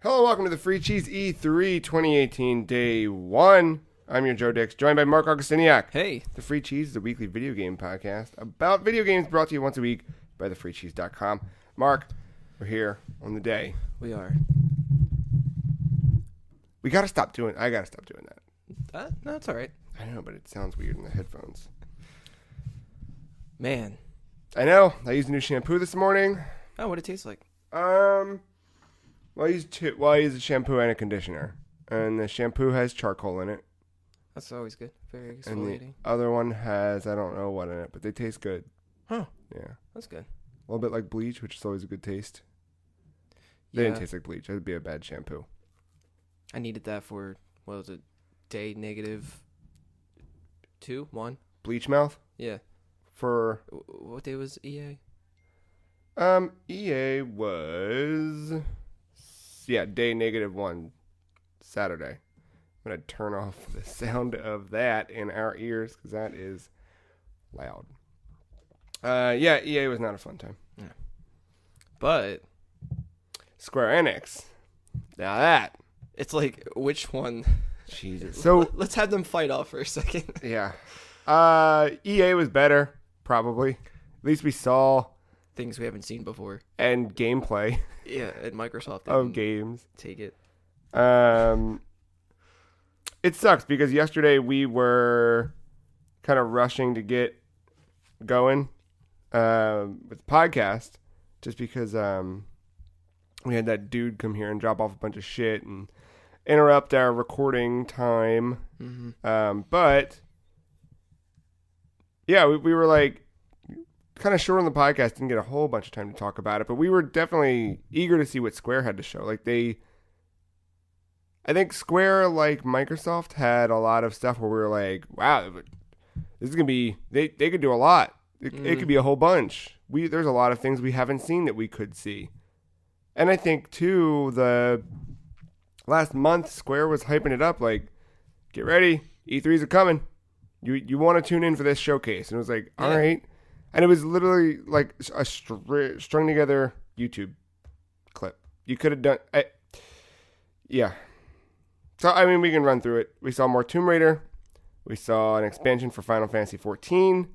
Hello, welcome to the Free Cheese E3 2018 Day 1. I'm your Joe Dix, joined by Mark Augustiniak. Hey. The Free Cheese is a weekly video game podcast about video games brought to you once a week by thefreecheese.com. Mark, we're here on the day. We are. I gotta stop doing that. No, it's all right. I know, but it sounds weird in the headphones. Man. I know. I used a new shampoo this morning. Oh, what'd it taste like? Well, I use a shampoo and a conditioner. And the shampoo has charcoal in it. That's always good. Very exfoliating. And the other one has, I don't know what in it, but they taste good. Huh. Yeah. That's good. A little bit like bleach, which is always a good taste. They didn't taste like bleach. That'd be a bad shampoo. I needed that for, what was it, day negative 2, 1? Bleach mouth? Yeah. For... What day was EA? EA was... Yeah, day negative 1, Saturday. I'm going to turn off the sound of that in our ears, because that is loud. Yeah, EA was not a fun time. Yeah. But... Square Enix. Now that... It's like, which one? Jesus. So let's have them fight off for a second. Yeah. EA was better, probably. At least we saw... Things we haven't seen before. And gameplay. Yeah, at Microsoft. Of games. Take it. It sucks because yesterday we were kind of rushing to get going with the podcast just because we had that dude come here and drop off a bunch of shit and interrupt our recording time. Mm-hmm. But yeah, we were like kind of short on the podcast, didn't get a whole bunch of time to talk about it, but we were definitely eager to see what Square had to show. I think Square, like Microsoft, had a lot of stuff where we were like, wow, this is going to be, they could do a lot. It could be a whole bunch. There's a lot of things we haven't seen that we could see. And I think, too, the last month, Square was hyping it up like, get ready, E3s are coming. You want to tune in for this showcase. And it was like, all right. And it was literally like a strung together YouTube clip. You could have done... Yeah. So, I mean, we can run through it. We saw more Tomb Raider. We saw an expansion for Final Fantasy XIV.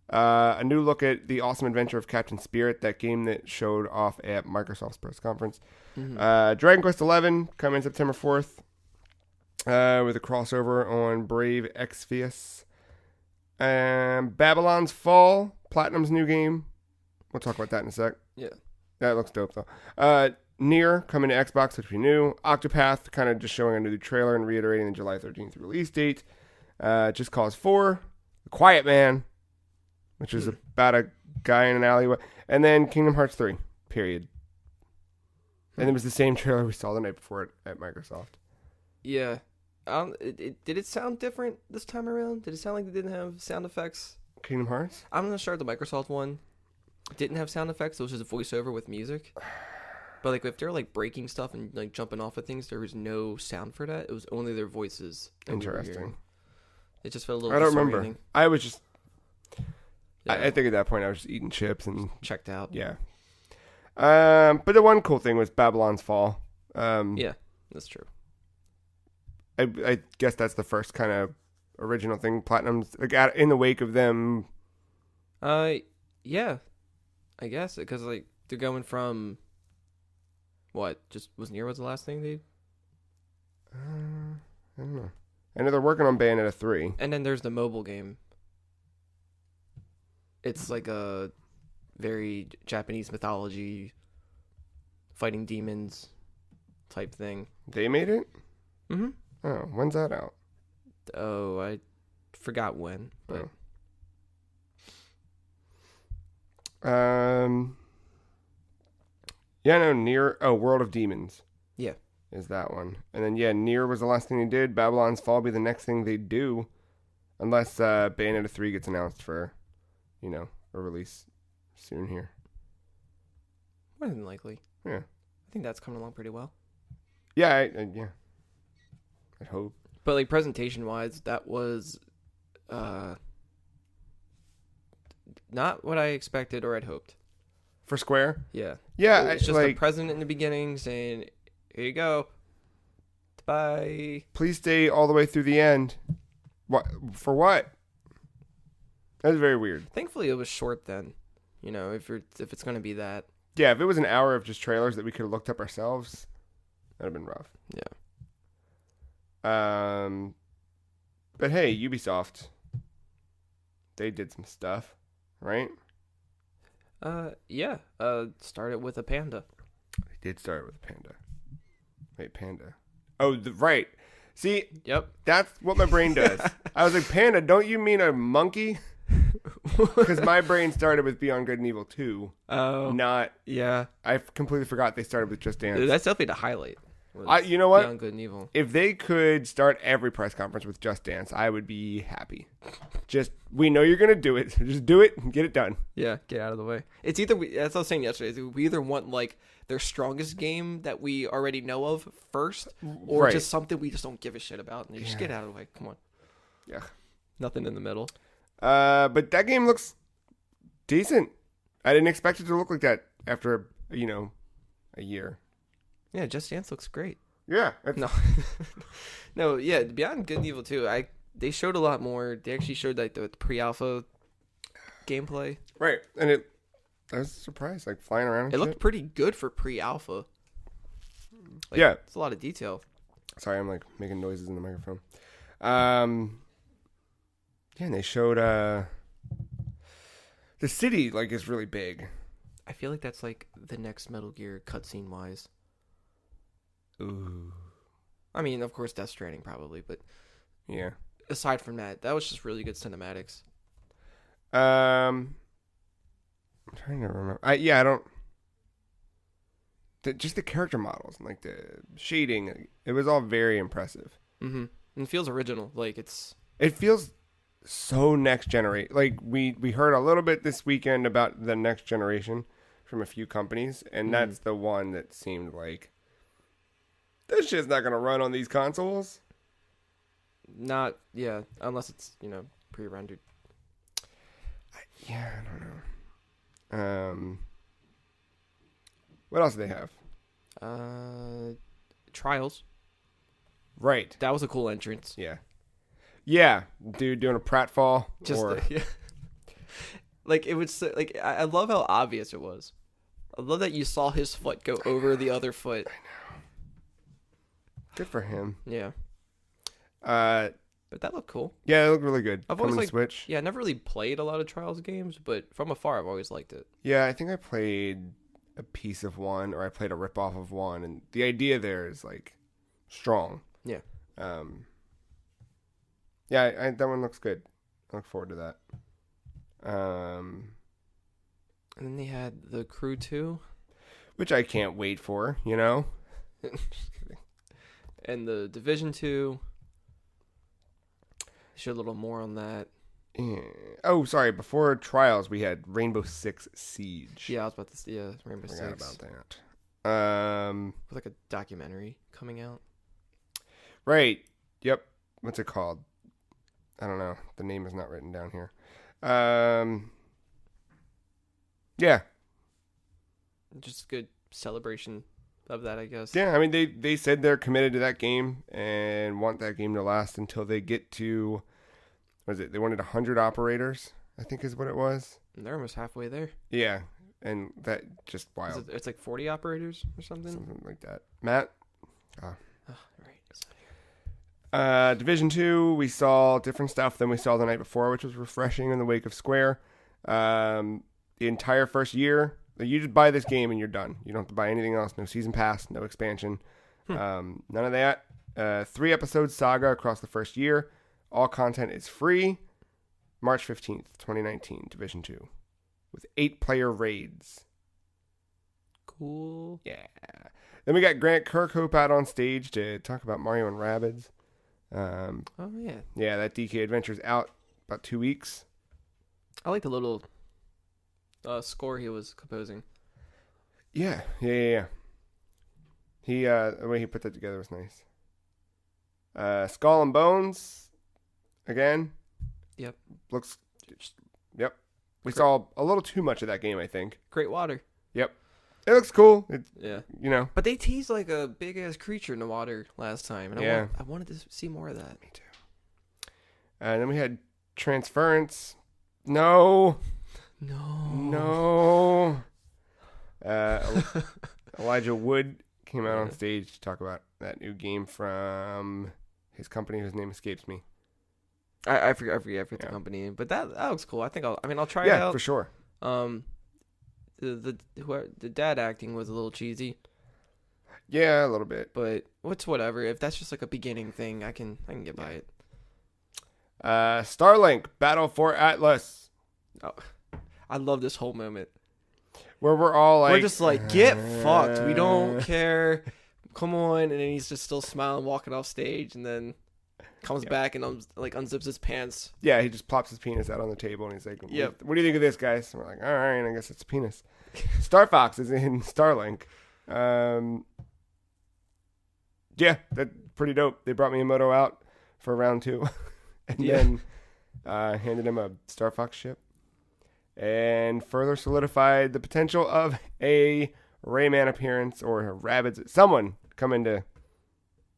A new look at The Awesome Adventure of Captain Spirit, that game that showed off at Microsoft's press conference. Mm-hmm. Dragon Quest XI coming September 4th with a crossover on Brave Exvius. Babylon's Fall, Platinum's new game. We'll talk about that in a sec. Yeah. That looks dope, though. Nier coming to Xbox, which we knew. Octopath kind of just showing a new trailer and reiterating the July 13th release date. Just Cause 4. The Quiet Man, which is about a guy in an alleyway. And then Kingdom Hearts 3, period. And it was the same trailer we saw the night before at Microsoft. Yeah. Did it sound different this time around? Did it sound like they didn't have sound effects? Kingdom Hearts? I'm going to start the Microsoft one. It didn't have sound effects. It was just a voiceover with music. But like if they're like breaking stuff and like jumping off of things, there was no sound for that. It was only their voices. Interesting. It just felt a little. I don't remember. I was just. Yeah. I think at that point I was just eating chips and checked out. Yeah. But the one cool thing was Babylon's Fall. Yeah, that's true. I guess that's the first kind of original thing Platinum's like in the wake of them. Yeah, I guess because like they're going from. What? Just was Nier was the last thing they... I don't know. I know they're working on Bayonetta 3. And then there's the mobile game. It's like a very Japanese mythology, fighting demons type thing. They made it? Mm-hmm. Oh, when's that out? Oh, I forgot when, but... Yeah, no, Nier... Oh, World of Demons. Yeah. Is that one. And then, yeah, Nier was the last thing they did. Babylon's Fall will be the next thing they do. Unless Bayonetta 3 gets announced for, a release soon here. More than likely. Yeah. I think that's coming along pretty well. Yeah, yeah. I'd hope. But, like, presentation-wise, that was not what I expected or had hoped. For Square? Yeah. Yeah. It's just the president in the beginning saying here you go. Bye. Please stay all the way through the end. What? For what? That's very weird. Thankfully, it was short then. You know, if it's gonna be that. Yeah, if it was an hour of just trailers that we could have looked up ourselves, that'd have been rough. Yeah. But hey, Ubisoft, they did some stuff, right? Yeah. Started with a panda. They did start with a panda. Wait, panda. Oh, right. See, Yep. that's what my brain does. I was like, panda, don't you mean a monkey? Because my brain started with Beyond Good and Evil 2. Oh. Not. Yeah. I completely forgot they started with Just Dance. That's definitely the highlight. You know what? Beyond Good and Evil. If they could start every press conference with Just Dance, I would be happy. We know you're going to do it. So just do it and get it done. Yeah, get out of the way. It's either, as I was saying yesterday, we either want like their strongest game that we already know of first, or just something we just don't give a shit about, and just get out of the way. Come on. Yeah. Nothing in the middle. But that game looks decent. I didn't expect it to look like that after, a year. Yeah, Just Dance looks great. Yeah. No. No, yeah, Beyond Good and Evil 2, they showed a lot more. They actually showed like the pre-alpha gameplay. Right. And I was surprised, like flying around and It looked pretty good for pre-alpha. Like, yeah. It's a lot of detail. Sorry, I'm like making noises in the microphone. Yeah, and they showed the city like is really big. I feel like that's like the next Metal Gear cutscene wise. Ooh. I mean, of course, Death Stranding probably, but yeah. Aside from that, that was just really good cinematics. I'm trying to remember. I don't. Just the character models and like the shading, it was all very impressive. Mm-hmm. And it feels original. Like it feels so next generation. Like we heard a little bit this weekend about the next generation from a few companies, and that's the one that seemed like this shit's not gonna run on these consoles. Not unless it's pre-rendered. I don't know. What else do they have? Trials. Right. That was a cool entrance. Yeah, dude doing a pratfall. Like it was like I love how obvious it was. I love that you saw his foot go over the other foot. I know. Good for him. Yeah. But that looked cool. Yeah, it looked really good. I've always Switch. Yeah, I never really played a lot of Trials games, but from afar, I've always liked it. Yeah, I think I played a piece of one, or I played a ripoff of one, and the idea there is like strong. Yeah. Yeah, that one looks good. I look forward to that. And then they had the Crew 2. Which I can't wait for, And the Division 2. Showed a little more on that. Yeah. Oh, sorry. Before Trials, we had Rainbow Six Siege. Yeah, I was about to say, Rainbow Six. Forgot about that. With like a documentary coming out. Right. Yep. What's it called? I don't know. The name is not written down here. Yeah. Just a good celebration of that, I guess. Yeah, I mean, they said they're committed to that game and want that game to last until they get to, what is it? They wanted 100 operators, I think is what it was. And they're almost halfway there. Yeah, and that just wild. It's like 40 operators or something? Something like that. Matt? Right. Division 2, we saw different stuff than we saw the night before, which was refreshing in the wake of Square. The entire first year, you just buy this game and you're done. You don't have to buy anything else. No season pass, no expansion. None of that. 3-episode saga across the first year. All content is free. March 15th, 2019, Division 2. With 8-player raids. Cool. Yeah. Then we got Grant Kirkhope out on stage to talk about Mario and Rabbids. Oh, yeah. Yeah, that DK Adventure's out about 2 weeks. I like the little score he was composing. Yeah. He, the way he put that together was nice. Skull and Bones, again. Yep. Yep. We saw a little too much of that game, I think. Great water. Yep. It looks cool. It, Yeah. you know. But they teased like a big ass creature in the water last time, and Yeah. I wanted to see more of that. Me too. And then we had Transference. No. Elijah Wood came out on stage to talk about that new game from his company whose name escapes me. I forget the company, but that looks cool. I'll try it out. Yeah, for sure. The dad acting was a little cheesy. Yeah, a little bit. But whatever. If that's just like a beginning thing, I can get by it. Starlink Battle for Atlas. Oh, I love this whole moment. Where we're all like, we're just like, get fucked. We don't care. Come on. And then he's just still smiling, walking off stage, and then comes back and unzips his pants. Yeah, he just plops his penis out on the table and he's like, Yep. What do you think of this, guys? And we're like, all right, I guess it's a penis. Star Fox is in Starlink. Yeah, that's pretty dope. They brought Miyamoto out for round 2 and then handed him a Star Fox ship and further solidified the potential of a Rayman appearance or a Rabbids. Someone come into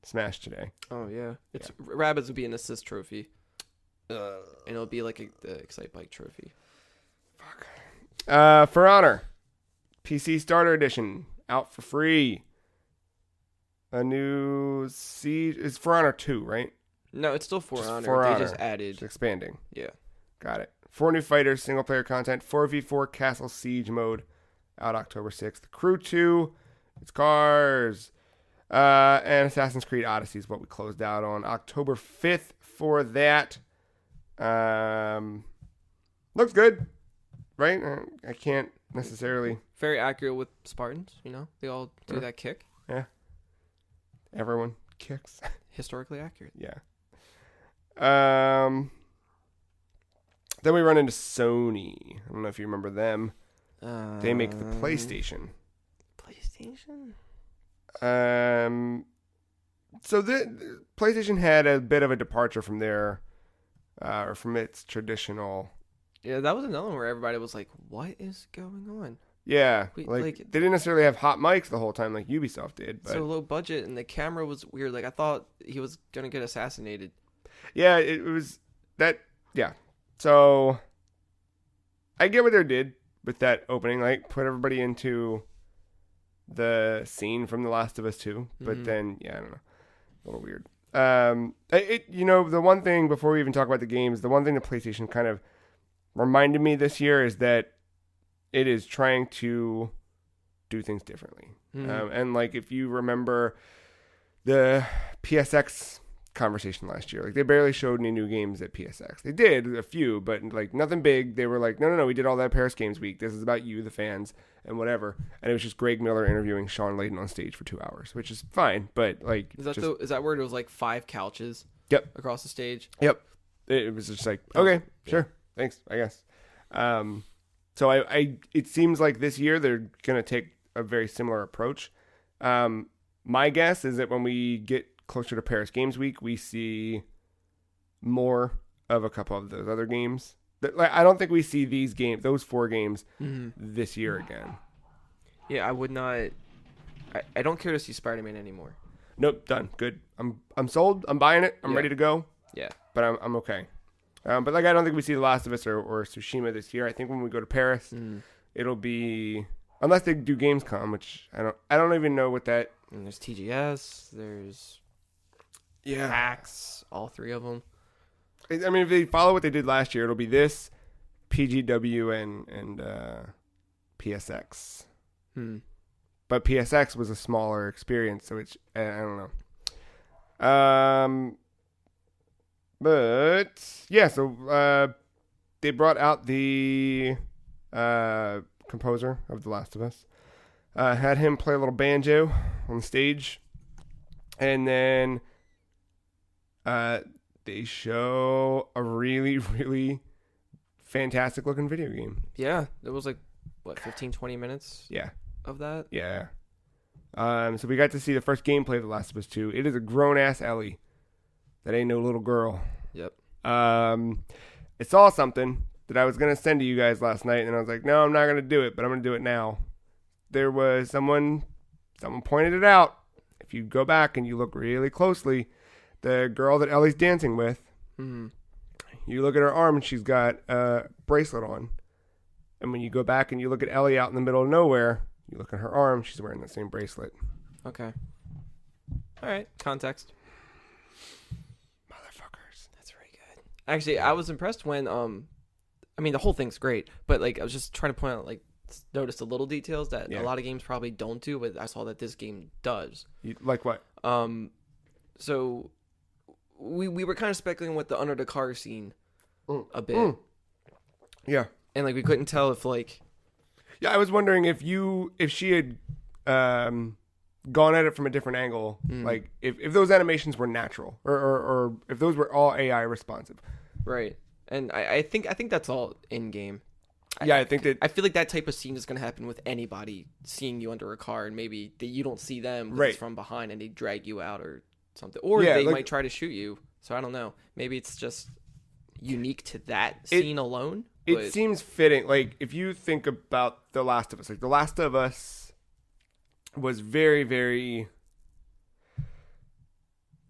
Smash today. Oh, yeah. Rabbids would be an assist trophy. And it'll be like the Excite Bike trophy. Fuck. For Honor, PC Starter Edition, out for free. A new Siege. It's For Honor 2, right? No, it's still For Honor. For Honor. They just added. It's expanding. Yeah. Got it. 4 new fighters, single player content, 4v4 Castle Siege mode, out October 6th. Crew 2, it's cars. And Assassin's Creed Odyssey is what we closed out on October 5th for that. Looks good, right? I can't necessarily. Very accurate with Spartans, They all do that kick. Yeah. Everyone kicks. Historically accurate. Yeah. Then we run into Sony. I don't know if you remember them. They make the PlayStation. So the PlayStation had a bit of a departure from their, or from its traditional. Yeah, that was another one where everybody was like, "What is going on?" Yeah, they didn't necessarily have hot mics the whole time like Ubisoft did. But so low budget, and the camera was weird. Like I thought he was gonna get assassinated. Yeah, it was that. Yeah, so I get what they did with that opening, like put everybody into the scene from The Last of Us 2, but then I don't know, a little weird. The one thing before we even talk about the games, the one thing the PlayStation kind of reminded me this year is that it is trying to do things differently. And like if you remember the PSX conversation last year, like they barely showed any new games at PSX. They did a few, but like nothing big. They were like, no, we did all that Paris Games Week. This is about you, the fans, and whatever. And it was just Greg Miller interviewing Sean Layden on stage for 2 hours, which is fine. But like, is that where it was like 5 couches? Yep. Across the stage. Yep. It was just like, okay, sure, thanks, I guess. So it seems like this year they're gonna take a very similar approach. My guess is that when we get closer to Paris Games Week, we see more of a couple of those other games. I don't think we see those 4 games this year again. Yeah, I would not. I don't care to see Spider-Man anymore. Nope, done. Good. I'm sold. I'm buying it. I'm ready to go. Yeah, but I'm okay. But like I don't think we see The Last of Us or Tsushima this year. I think when we go to Paris, it'll be, unless they do Gamescom, which I don't even know what that. And there's TGS. There's PAX. All 3 of them. I mean, if they follow what they did last year, it'll be this, PGW, and PSX. But PSX was a smaller experience, so it's I don't know. But yeah, so they brought out the composer of The Last of Us, had him play a little banjo on stage, and then they show a really, really fantastic looking video game. Yeah, it was like, 15-20 minutes of that? Yeah. So we got to see the first gameplay of The Last of Us 2. It is a grown-ass Ellie. That ain't no little girl. Yep. I saw something that I was going to send to you guys last night, and I was like, no, I'm not going to do it, but I'm going to do it now. there was someone pointed it out. If you go back and you look really closely, the girl that Ellie's dancing with, you look at her arm and she's got a bracelet on. And when you go back and you look at Ellie out in the middle of nowhere, you look at her arm, she's wearing the same bracelet. Okay. All right. Context. Motherfuckers. That's very good. Actually, I was impressed when, I mean, the whole thing's great, but like, I was just trying to point out, like, notice the little details that a lot of games probably don't do, but I saw that this game does. Like what? So we were kind of speculating with the under the car scene a bit. Yeah. And like we couldn't tell if like I was wondering if she had gone at it from a different angle, like if those animations were natural or if those were all AI responsive. Right. And I think that's all in game. Yeah, I think that I feel like that type of scene is going to happen with anybody seeing you under a car and maybe that you don't see them because it's from behind and they drag you out or something. Or they might try to shoot you. So I don't know. Maybe it's just unique to that scene alone. It seems fitting. Like if you think about The Last of Us, like The Last of Us was very, very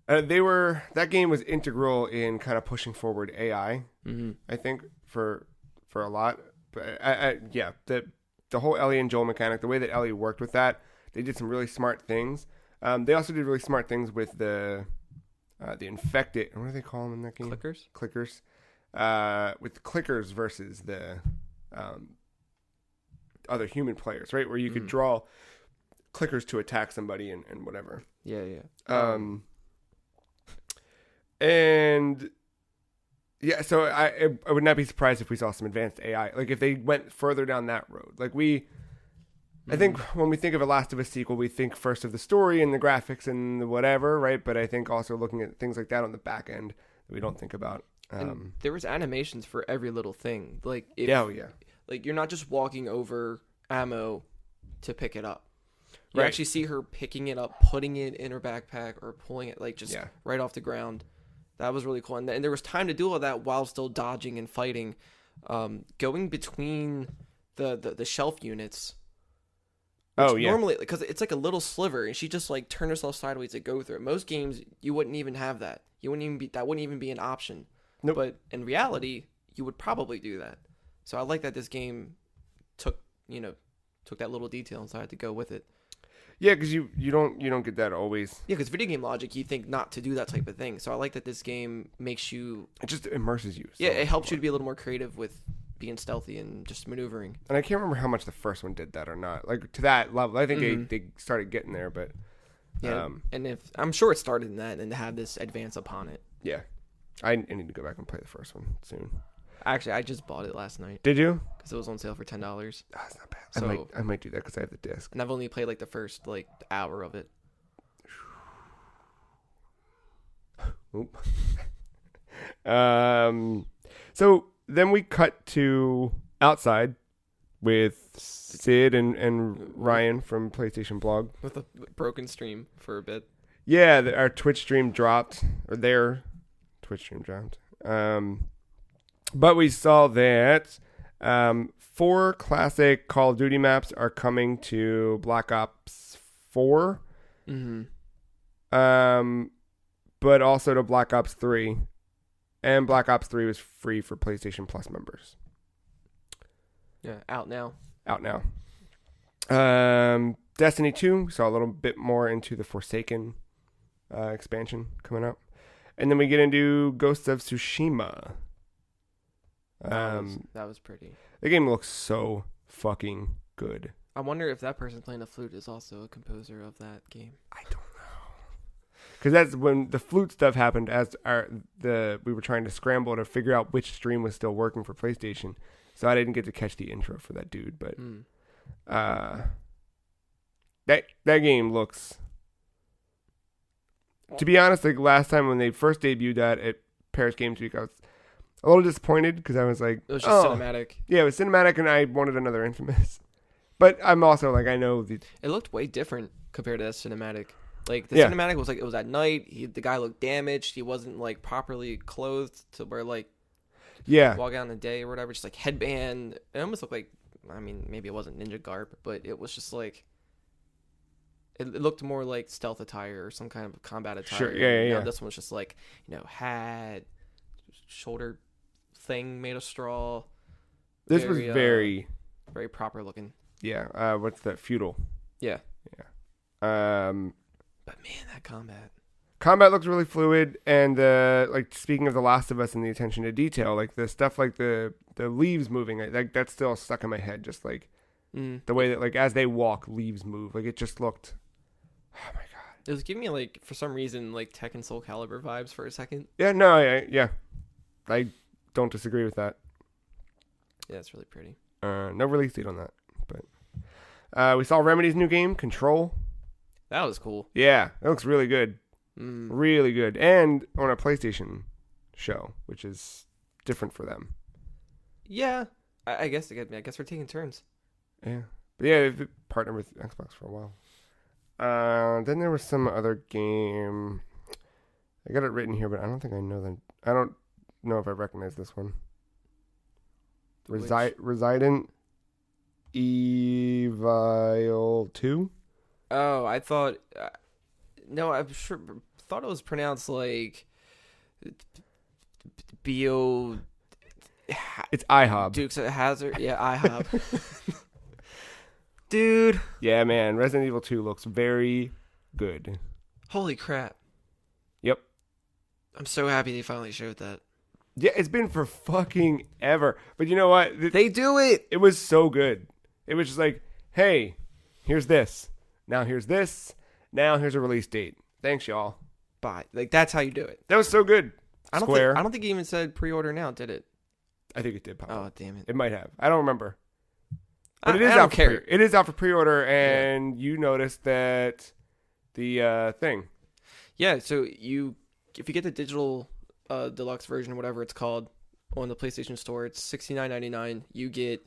that game was integral in kind of pushing forward AI. I think for a lot. But the whole Ellie and Joel mechanic, the way that Ellie worked with that, they did some really smart things. They also did really smart things with the infected. What do they call them in that game? Clickers. With clickers versus the other human players, right? Where you could draw clickers to attack somebody and whatever. Yeah. And yeah, so I would not be surprised if we saw some advanced AI. Like if they went further down that road. Like I think when we think of a Last of Us sequel, we think first of the story and the graphics and the whatever, right? But I think also looking at things like that on the back end that we don't think about. And there was animations for every little thing. Like like you're not just walking over ammo to pick it up. You actually see her picking it up, putting it in her backpack, or pulling it like just right off the ground. That was really cool, and there was time to do all that while still dodging and fighting, going between the shelf units. Normally, because it's like a little sliver, and she just like turned herself sideways to go through it. Most games, you wouldn't even have that. That wouldn't even be an option. Nope. But in reality, you would probably do that. So I like that this game took that little detail and decided to go with it. Yeah, because you don't get that always. Yeah, because video game logic, you think not to do that type of thing. So I like that this game makes you. It just immerses you. Yeah, it helps you to be a little more creative with being stealthy and just maneuvering. And I can't remember how much the first one did that or not. Like to that level, I think they started getting there, but yeah. And if I'm sure it started in that, and to have this advance upon it. Yeah, I need to go back and play the first one soon. Actually, I just bought it last night. Did you? Because it was on sale for $10. Oh, that's not bad. So, I might do that because I have the disc. And I've only played like the first hour of it. Oop. So then we cut to outside with Sid and Ryan from PlayStation Blog with a broken stream for a bit. Yeah, our Twitch stream dropped, or their Twitch stream dropped. But we saw that 4 classic Call of Duty maps are coming to Black Ops 4. But also to Black Ops 3. And Black Ops 3 was free for PlayStation Plus members. Yeah, out now. Destiny 2, saw a little bit more into the Forsaken expansion coming up. And then we get into Ghosts of Tsushima. That was pretty. The game looks so fucking good. I wonder if that person playing the flute is also a composer of that game. I don't know. Because that's when the flute stuff happened. As we were trying to scramble to figure out which stream was still working for PlayStation, so I didn't get to catch the intro for that dude. But that game looks. To be honest, like last time when they first debuted that at Paris Games Week, I was a little disappointed because I was like, it was just cinematic. Yeah, it was cinematic, and I wanted another Infamous. But I'm also like, I know it looked way different compared to that cinematic. Like the cinematic was like, it was at night. The guy looked damaged. He wasn't like properly clothed to where like walk out in the day or whatever. Just like headband. It almost looked like I mean, maybe it wasn't ninja garb, but it was just like it looked more like stealth attire or some kind of combat attire. Sure, yeah. This one was just like, hat, shoulder thing made of straw. This was very proper looking. Yeah. What's that? Feudal. Yeah. Yeah. But man, that combat looks really fluid, and like speaking of The Last of Us and the attention to detail, like the stuff like the leaves moving, like that's still stuck in my head. Just like the way that like as they walk, leaves move. Like it just looked. Oh my god! It was giving me like for some reason like Tekken Soul Calibur vibes for a second. Yeah. No. Yeah. I don't disagree with that. Yeah, it's really pretty. No release date on that, but we saw Remedy's new game, Control. That was cool. Yeah, it looks really good. Really good. And on a PlayStation show, which is different for them. Yeah. I guess we're taking turns. Yeah. But yeah, they've partnered with Xbox for a while. Then there was some other game. I got it written here, but I don't think I know them. I don't know if I recognize this one. Resident Evil 2? Oh, I thought... no, I thought it was pronounced like... Bio... It's IHOB. Dukes of Hazzard. Yeah, IHOB. Dude. Yeah, man. Resident Evil 2 looks very good. Holy crap. Yep. I'm so happy they finally showed that. Yeah, it's been for fucking ever. But you know what? They do it. It was so good. It was just like, hey, here's this. Now here's this. Now here's a release date. Thanks, y'all. Bye. Like, that's how you do it. That was so good. I don't think it even said pre-order now, did it? I think it did pop up. Oh, damn it. It might have. I don't remember. But it is out for it is out for pre-order, and you noticed that the thing. Yeah, so if you get the digital deluxe version or whatever it's called on the PlayStation Store, it's $69.99. You get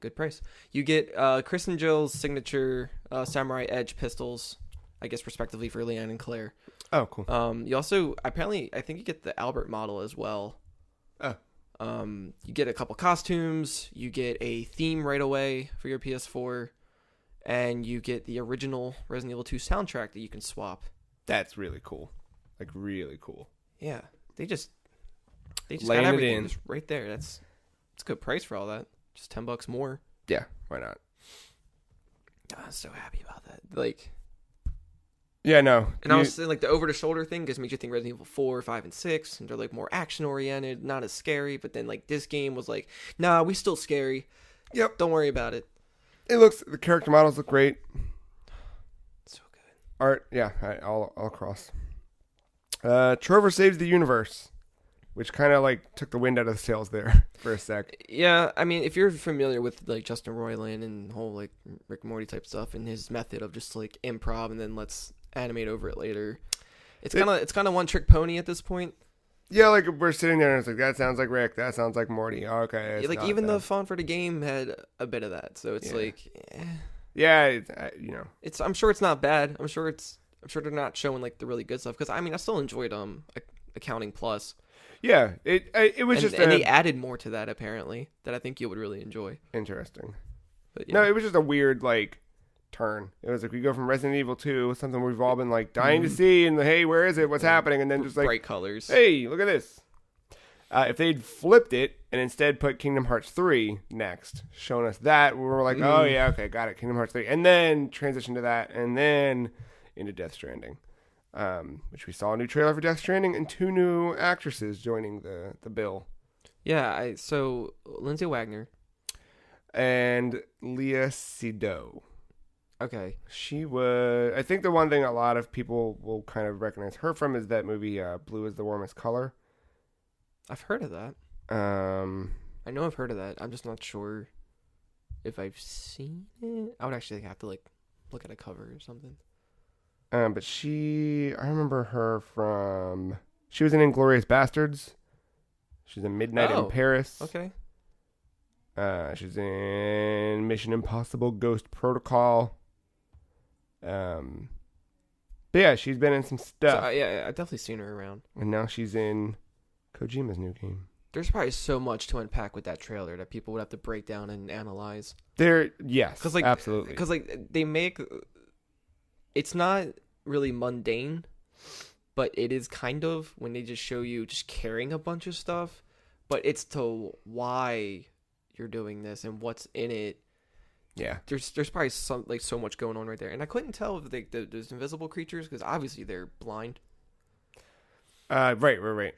good price. You get Chris and Jill's signature Samurai Edge pistols, I guess respectively for Leanne and Claire. Oh, cool. You also I think you get the Albert model as well. Oh. You get a couple costumes, you get a theme right away for your PS4, and you get the original Resident Evil 2 soundtrack that you can swap. That's really cool. Like, really cool. Yeah. They just laying got everything it in. just right there. It's a good price for all that. Just $10 more. Yeah, why not? I'm so happy about that. Like, yeah, no. And I was saying, like, the over-the-shoulder thing just makes you think Resident Evil 4, 5, and 6, and they're, like, more action-oriented, not as scary, but then, like, this game was like, nah, we still scary. Yep. Don't worry about it. The character models look great. So good. Art, yeah, all across. Trover Saves the Universe, which kind of, like, took the wind out of the sails there for a sec. Yeah, I mean, if you're familiar with, like, Justin Roiland and the whole, like, Rick and Morty type stuff and his method of just, like, improv and then let's animate over it later. It's kind of one trick pony at this point. Yeah, like we're sitting there and it's like that sounds like Rick, that sounds like Morty. Okay, like even the font for the game had a bit of that, so it's I'm sure it's not bad. I'm sure they're not showing like the really good stuff because I mean I still enjoyed Accounting Plus. Yeah, it was just and they added more to that apparently that I think you would really enjoy. Interesting. But yeah. No, it was just a weird like turn. It was like we go from Resident Evil 2, something we've all been like dying to see, and hey, where is it? What's happening? And then just like bright colors. Hey, look at this. If they'd flipped it and instead put Kingdom Hearts 3 next, shown us that, we were like, oh yeah, okay, got it, Kingdom Hearts 3, and then transition to that, and then into Death Stranding, which we saw a new trailer for Death Stranding and 2 new actresses joining the bill. Yeah, so Lindsay Wagner and Lea Seydoux. Okay. She was... I think the one thing a lot of people will kind of recognize her from is that movie, Blue is the Warmest Color. I've heard of that. I know I've heard of that. I'm just not sure if I've seen it. I would actually have to, like, look at a cover or something. But I remember her from... She was in Inglourious Bastards. She's in Midnight in Paris. Okay. She's in Mission Impossible Ghost Protocol. But yeah, she's been in some stuff. So, yeah, I've definitely seen her around. And now she's in Kojima's new game. There's probably so much to unpack with that trailer that people would have to break down and analyze. Yes, absolutely. Because like they make, it's not really mundane, but it is kind of when they just show you just carrying a bunch of stuff, but it's to why you're doing this and what's in it. Yeah, there's probably so much going on right there, and I couldn't tell if there's invisible creatures because obviously they're blind. Right.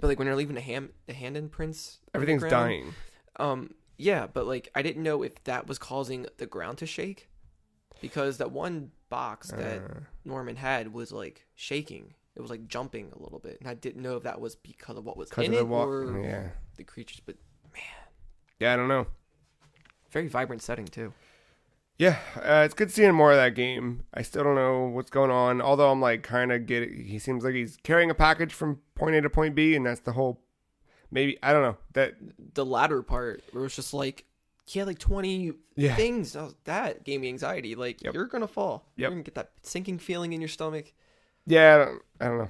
But like when they're leaving the hand imprints, everything's dying. Yeah, but like I didn't know if that was causing the ground to shake, because that one box that Norman had was like shaking. It was like jumping a little bit, and I didn't know if that was because of what was in it or the creatures. But man, yeah, I don't know. Very vibrant setting too. Yeah, it's good seeing more of that game. I still don't know what's going on, although I'm like kind of he seems like he's carrying a package from point A to point B, and that's the whole, maybe, I don't know. That the latter part where it was just like, he had like 20 things. That gave me anxiety. Like, you're going to fall. You're going to get that sinking feeling in your stomach. Yeah, I don't know.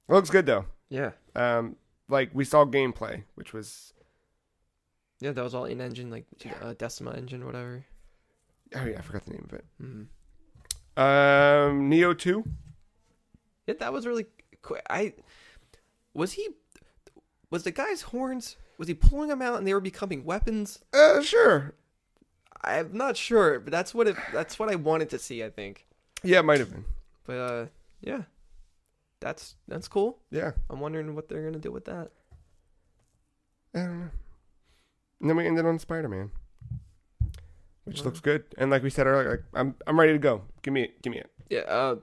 It looks good though. Yeah. Like we saw gameplay, which was... Yeah, that was all in-engine, like Decima engine or whatever. Oh yeah, I forgot the name of it. Mm-hmm. Neo 2? Yeah, that was really quick. Was the guy's horns, was he pulling them out and they were becoming weapons? Sure. I'm not sure, but that's what I wanted to see, I think. Yeah, it might have been. But yeah. That's cool. Yeah. I'm wondering what they're gonna do with that. I don't know. And then we ended on Spider-Man, which looks good. And like we said earlier, like, I'm ready to go. Give me it. Yeah.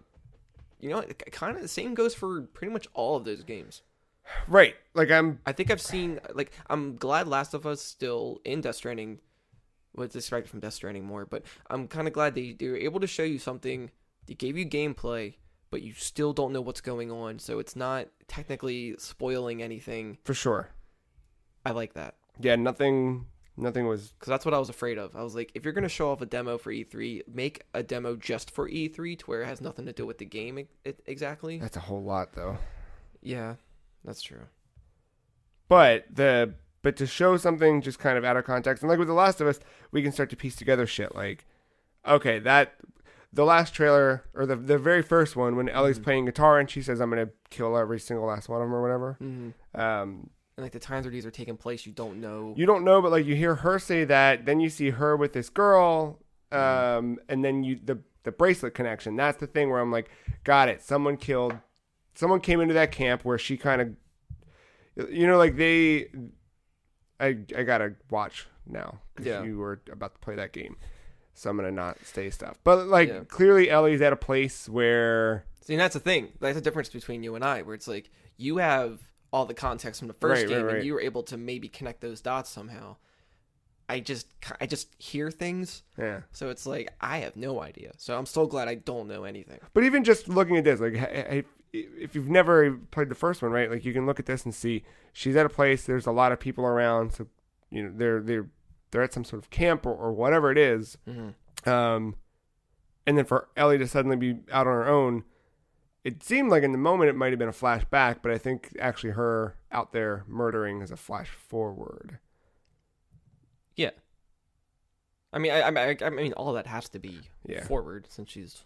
You know, kind of the same goes for pretty much all of those games. Right. Like I think I've seen, like, I'm glad Last of Us still in Death Stranding was distracted from Death Stranding more, but I'm kind of glad they were able to show you something. They gave you gameplay, but you still don't know what's going on, so it's not technically spoiling anything. For sure. I like that. Yeah, nothing was... Because that's what I was afraid of. I was like, if you're going to show off a demo for E3, make a demo just for E3 to where it has nothing to do with the game exactly. That's a whole lot, though. Yeah, that's true. But to show something just kind of out of context, and like with The Last of Us, we can start to piece together shit like, okay, the last trailer, or the very first one, when Ellie's playing guitar and she says, I'm going to kill every single last one of them or whatever. Mm-hmm. And like the times where these are taking place, you don't know. You don't know, but like you hear her say that, then you see her with this girl, and then the bracelet connection. That's the thing where I'm like, got it. Someone came into that camp where she kind of, you know, like I gotta watch now because you were about to play that game, so I'm gonna not say stuff. But like clearly Ellie's at a place where. See, and that's the thing. That's the difference between you and I, where it's like you have all the context from the first game, and you were able to maybe connect those dots somehow. I just hear things. Yeah. So it's like, I have no idea. So I'm so glad I don't know anything. But even just looking at this, like, if you've never played the first one, right? Like, you can look at this and see she's at a place. There's a lot of people around. So, you know, they're at some sort of camp or whatever it is. Mm-hmm. And then for Ellie to suddenly be out on her own, it seemed like in the moment it might have been a flashback, but I think actually her out there murdering is a flash forward. Yeah. I mean, all that has to be forward since she's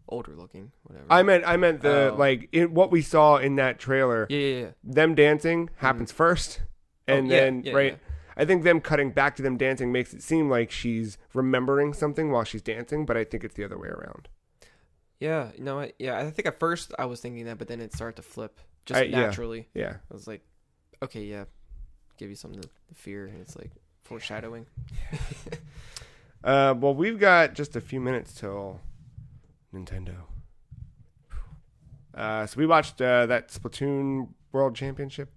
older looking, whatever. I meant the what we saw in that trailer. Yeah. Them dancing happens first, and then. I think them cutting back to them dancing makes it seem like she's remembering something while she's dancing, but I think it's the other way around. Yeah, I think at first I was thinking that, but then it started to flip just naturally. Yeah. I was like, okay, give you something to fear, and it's like foreshadowing. Well, we've got just a few minutes till Nintendo. So we watched that Splatoon World Championship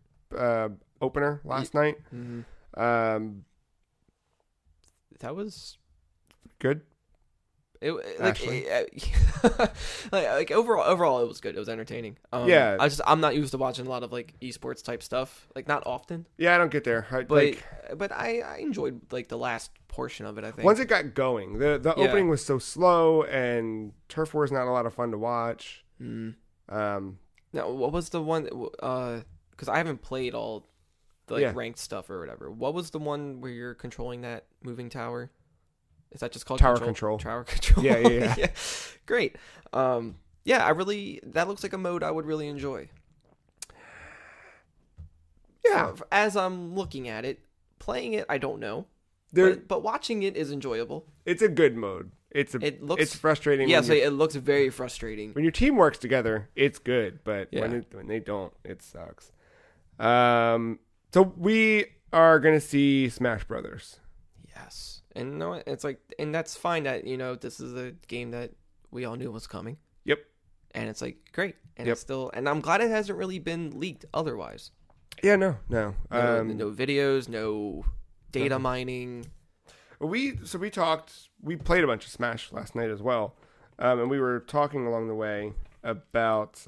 opener last night. Mm-hmm. That was good. Like overall it was good. It was entertaining. I'm not used to watching a lot of like esports type stuff, like not often. Yeah, I don't get there. But I enjoyed like the last portion of it. I think once it got going, the opening was so slow, and Turf War is not a lot of fun to watch. Now what was the one? Because I haven't played all the ranked stuff or whatever. What was the one where you're controlling that moving tower? Is that just called Tower Control? Tower Control. Yeah. Yeah. Great. That looks like a mode I would really enjoy. Yeah. As I'm looking at it, playing it, I don't know. But watching it is enjoyable. It's a good mode. It's frustrating. Yeah, it looks very frustrating. When your team works together, it's good, but when they don't, it sucks. So we are gonna see Smash Brothers. Yes, and no, it's like, and that's fine. That this is a game that we all knew was coming. Yep. And it's like great, and it's still, and I'm glad it hasn't really been leaked otherwise. Yeah, no. No videos, no data mining. We played a bunch of Smash last night as well, and we were talking along the way about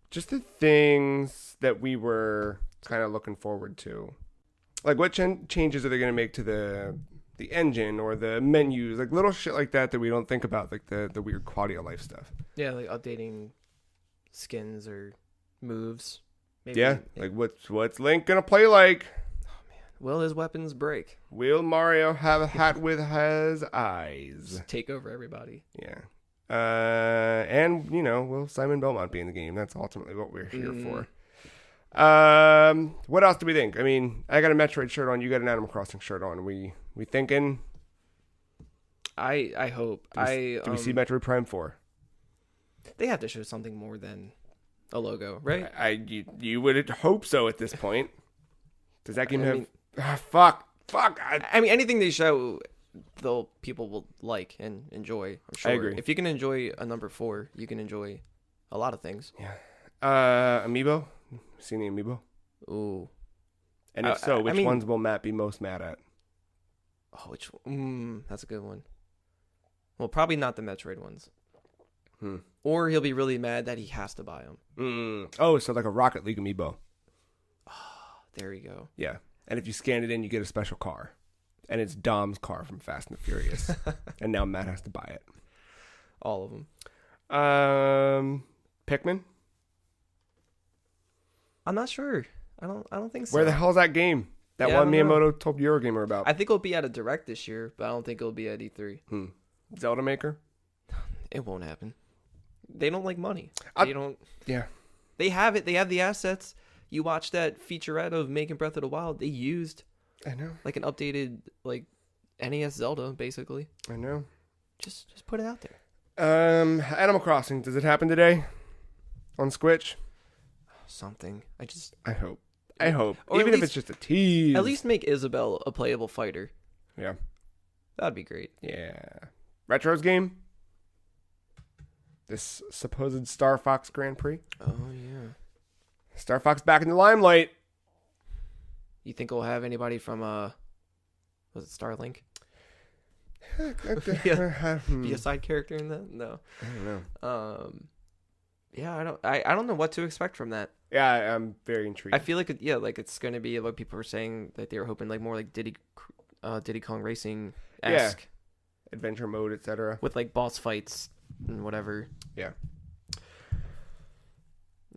just the things that we were kind of looking forward to, like what changes are they going to make to the engine or the menus, like little shit like that we don't think about, like the weird quality of life stuff. Yeah, like updating skins or moves. Maybe. Like what's Link gonna play like? Oh man, will his weapons break? Will Mario have a hat with his eyes? Just take over everybody. Yeah. And will Simon Belmont be in the game? That's ultimately what we're here for. What else do we think? I mean, I got a Metroid shirt on. You got an Animal Crossing shirt on. We thinking? I hope. Do we see Metroid Prime 4? They have to show something more than a logo, right? You would hope so at this point. Does that game fuck? I mean, anything they show, people will like and enjoy. I'm sure. I agree. If you can enjoy a number 4, you can enjoy a lot of things. Yeah. Amiibo. Seen the Amiibo? Ooh. And if so, which ones will Matt be most mad at? Oh, which? That's a good one. Well, probably not the Metroid ones. Or he'll be really mad that he has to buy them. Oh, so like a Rocket League Amiibo. Oh, there you go. Yeah. And if you scan it in, you get a special car. And it's Dom's car from Fast and the Furious. And now Matt has to buy it. All of them. Pikmin? I'm not sure. I don't think so. Where the hell's that game? That one Miyamoto told Eurogamer about. I think it'll be at a Direct this year, but I don't think it'll be at E3. Zelda Maker? It won't happen. They don't like money. Yeah. They have it. They have the assets. You watch that featurette of making Breath of the Wild. They used, I know, like an updated NES Zelda, basically. I know. Just put it out there. Animal Crossing. Does it happen today on Switch? Something. I hope. Or even if it's just a tease. At least make Isabelle a playable fighter. Yeah. That'd be great. Yeah. Retros game? This supposed Star Fox Grand Prix? Oh, yeah. Star Fox back in the limelight. You think we'll have anybody from, was it Starlink? Be a side character in that? No. I don't know. Yeah, I don't know what to expect from that. Yeah, I'm very intrigued. I feel like it's going to be what people were saying, that they were hoping like more like Diddy Kong Racing-esque. Yeah. Adventure mode, etc. With like boss fights and whatever. Yeah.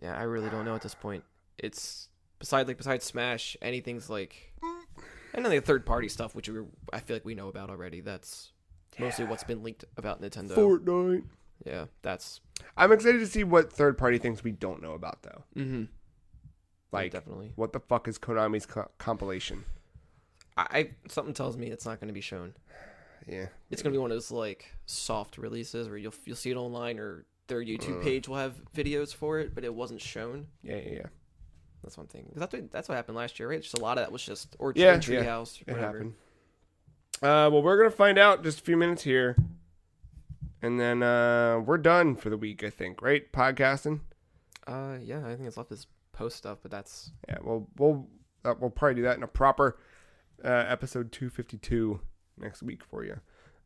Yeah, I really don't know at this point. It's besides Smash, anything's like, and then the third-party stuff, which I feel like we know about already. That's mostly what's been leaked about Nintendo. Fortnite. Yeah, I'm excited to see what third-party things we don't know about, though. Mm-hmm. Like, yeah, definitely. What the fuck is Konami's compilation? Something tells me it's not going to be shown. Yeah, it's going to be one of those like soft releases where you'll see it online, or their YouTube page will have videos for it, but it wasn't shown. Yeah. That's one thing. That's what happened last year, right? Just a lot of that was just Treehouse. It happened. Well, we're gonna find out just a few minutes here, and then we're done for the week. I think, right? Podcasting. Yeah, I think it's left is post stuff, but that's We'll probably do that in a proper episode 252 next week for you.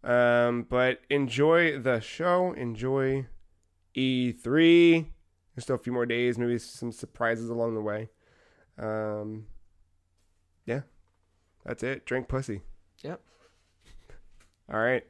But enjoy the show. Enjoy E3. There's still a few more days, maybe some surprises along the way. Yeah, that's it. Drink pussy. Yep. All right.